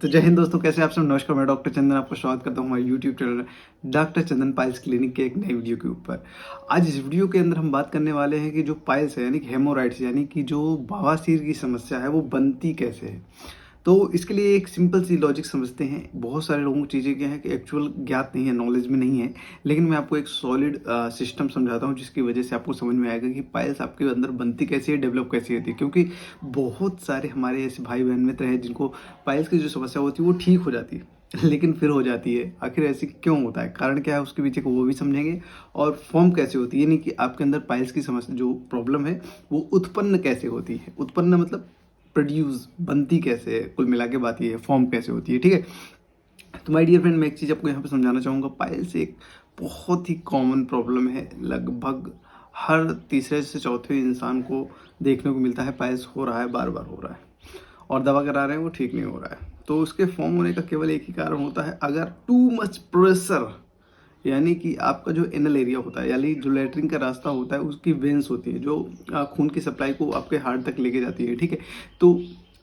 तो जय हिंद दोस्तों, कैसे आप सब। नमस्कार, मैं डॉक्टर चंदन आपका स्वागत करता हूं हमारे यूट्यूब चैनल डॉक्टर चंदन पाइल्स क्लिनिक के एक नई वीडियो के ऊपर। आज इस वीडियो के अंदर हम बात करने वाले हैं कि जो पाइल्स है यानी कि हेमोराइड्स यानी कि जो बवासीर की समस्या है वो बनती कैसे है। तो इसके लिए एक सिंपल सी लॉजिक समझते हैं। बहुत सारे लोगों को चीज़ें क्या है कि एक्चुअल ज्ञात नहीं है, नॉलेज में नहीं है, लेकिन मैं आपको एक सॉलिड सिस्टम समझाता हूँ जिसकी वजह से आपको समझ में आएगा कि पाइल्स आपके अंदर बनती कैसी है, डेवलप कैसी होती है। क्योंकि बहुत सारे हमारे ऐसे भाई बहन मित्र हैं जिनको पाइल्स की जो समस्या होती है वो ठीक हो जाती है लेकिन फिर हो जाती है। आखिर ऐसी क्यों होता है, कारण क्या है उसके पीछे को वो भी समझेंगे। और फॉर्म कैसे होती है, यानी कि आपके अंदर पाइल्स की समस्या जो प्रॉब्लम है वो उत्पन्न कैसे होती है। उत्पन्न मतलब प्रोड्यूस, बनती कैसे है, कुल मिला के बात ये है फॉर्म कैसे होती है। ठीक है, तो माय डियर फ्रेंड, मैं एक चीज़ आपको यहाँ पे समझाना चाहूँगा। पाइल्स एक बहुत ही कॉमन प्रॉब्लम है। लगभग हर तीसरे से चौथे इंसान को देखने को मिलता है पाइल्स हो रहा है, बार बार हो रहा है, और दवा करा रहे हैं वो ठीक नहीं हो रहा है। तो उसके फॉर्म होने का केवल एक ही कारण होता है, अगर टू मच प्रेशर, यानी कि आपका जो एनल एरिया होता है यानी जो लेटरिन का रास्ता होता है उसकी वेंस होती है जो खून की सप्लाई को आपके हार्ट तक लेके जाती है। ठीक है, तो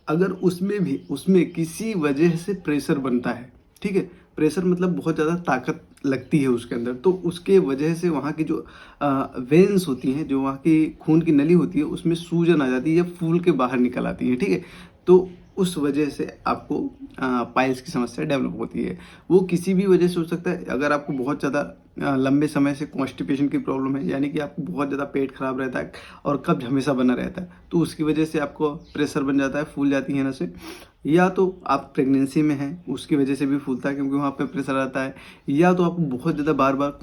अगर उसमें किसी वजह से प्रेशर बनता है, ठीक है, प्रेशर मतलब बहुत ज़्यादा ताकत लगती है उसके अंदर, तो उसके वजह से वहाँ की जो वेंस होती हैं, जो वहाँ की खून की नली होती है उसमें सूजन आ जाती है या फूल के बाहर निकल आती है। ठीक है, तो उस वजह से आपको पाइल्स की समस्या डेवलप होती है। वो किसी भी वजह से हो सकता है। अगर आपको बहुत ज़्यादा लंबे समय से कॉन्स्टिपेशन की प्रॉब्लम है, यानी कि आपको बहुत ज़्यादा पेट खराब रहता है और कब्ज हमेशा बना रहता है, तो उसकी वजह से आपको प्रेशर बन जाता है, फूल जाती है नसें। या तो आप प्रेगनेंसी में हैं उसकी वजह से भी फूलता है क्योंकि वहाँ पे प्रेशर आता है। या तो आपको बहुत ज़्यादा बार बार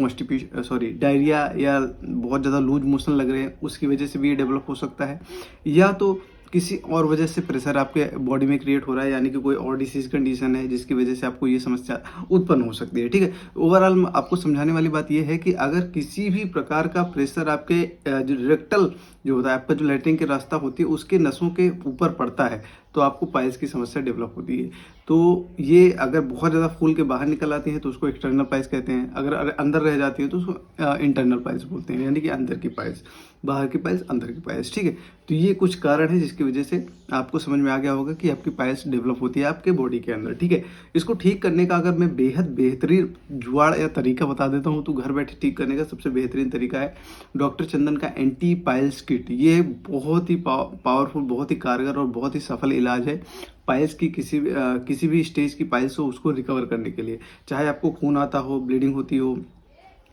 डायरिया या बहुत ज़्यादा लूज मोशन लग रहे हैं, उसकी वजह से भी ये डेवलप हो सकता है। या तो किसी और वजह से प्रेशर आपके बॉडी में क्रिएट हो रहा है, यानी कि कोई और डिसीज कंडीशन है जिसकी वजह से आपको ये समस्या उत्पन्न हो सकती है। ठीक है, ओवरऑल आपको समझाने वाली बात यह है कि अगर किसी भी प्रकार का प्रेशर आपके जो रेक्टल जो होता है, आपका जो लैट्रिन के रास्ता होती है उसके नसों के ऊपर पड़ता है, तो आपको पाइल्स की समस्या डेवलप होती है। तो ये अगर बहुत ज़्यादा फूल के बाहर निकल आती है तो उसको एक्सटर्नल पाइल्स कहते हैं। अगर अंदर रह जाती है तो उसको इंटरनल पाइल्स बोलते हैं, यानी कि अंदर की पाइल्स, बाहर की पाइल्स, अंदर की पाइल्स। ठीक है, तो ये कुछ कारण है जिसकी वजह से आपको समझ में आ गया होगा कि आपकी पाइल्स डेवलप होती है आपके बॉडी के अंदर। ठीक है, इसको ठीक करने का अगर मैं बेहद बेहतरीन जुगाड़ या तरीका बता देता हूँ तो घर बैठे ठीक करने का सबसे बेहतरीन तरीका है डॉक्टर चंदन का एंटी पाइल्स किट। ये बहुत ही पावरफुल, बहुत ही कारगर और बहुत ही सफल इलाज है पाइल्स की। किसी भी स्टेज की पाइल्स हो उसको रिकवर करने के लिए, चाहे आपको खून आता हो, ब्लीडिंग होती हो,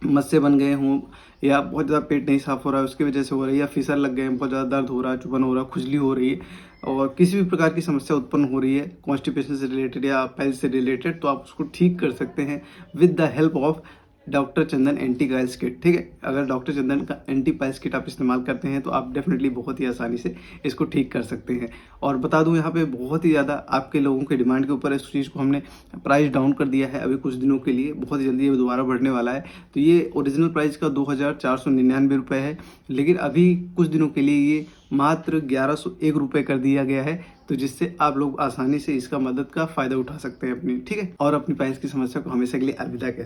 मस्से बन गए हों, या बहुत ज़्यादा पेट नहीं साफ हो रहा है उसकी वजह से हो रही है, या फिसर लग गए हैं, बहुत ज़्यादा दर्द हो रहा है, चुभन हो रहा है, खुजली हो रही है, और किसी भी प्रकार की समस्या उत्पन्न हो रही है कॉन्स्टिपेशन से रिलेटेड या पाइल्स से रिलेटेड, तो आप उसको ठीक कर सकते हैं with the help of doctor Chandan anti piles kit. ठीक है, अगर डॉक्टर चंदन का एंटी पाइल्स किट आप इस्तेमाल करते हैं तो आप डेफिनेटली बहुत ही आसानी से इसको ठीक कर सकते हैं। और बता दूं, यहाँ पे बहुत ही ज़्यादा आपके लोगों के डिमांड के ऊपर इस चीज़ को हमने प्राइस डाउन कर दिया है अभी कुछ दिनों के लिए, बहुत ही जल्दी ये दोबारा बढ़ने वाला है। तो ये ओरिजिनल प्राइस का 2499 रुपये है, लेकिन अभी कुछ दिनों के लिए ये मात्र 1101 रुपये कर दिया गया है, तो जिससे आप लोग आसानी से इसका मदद का फ़ायदा उठा सकते हैं अपनी। ठीक है, और अपनी पाइल्स की समस्या को हमेशा के लिए अलविदा कह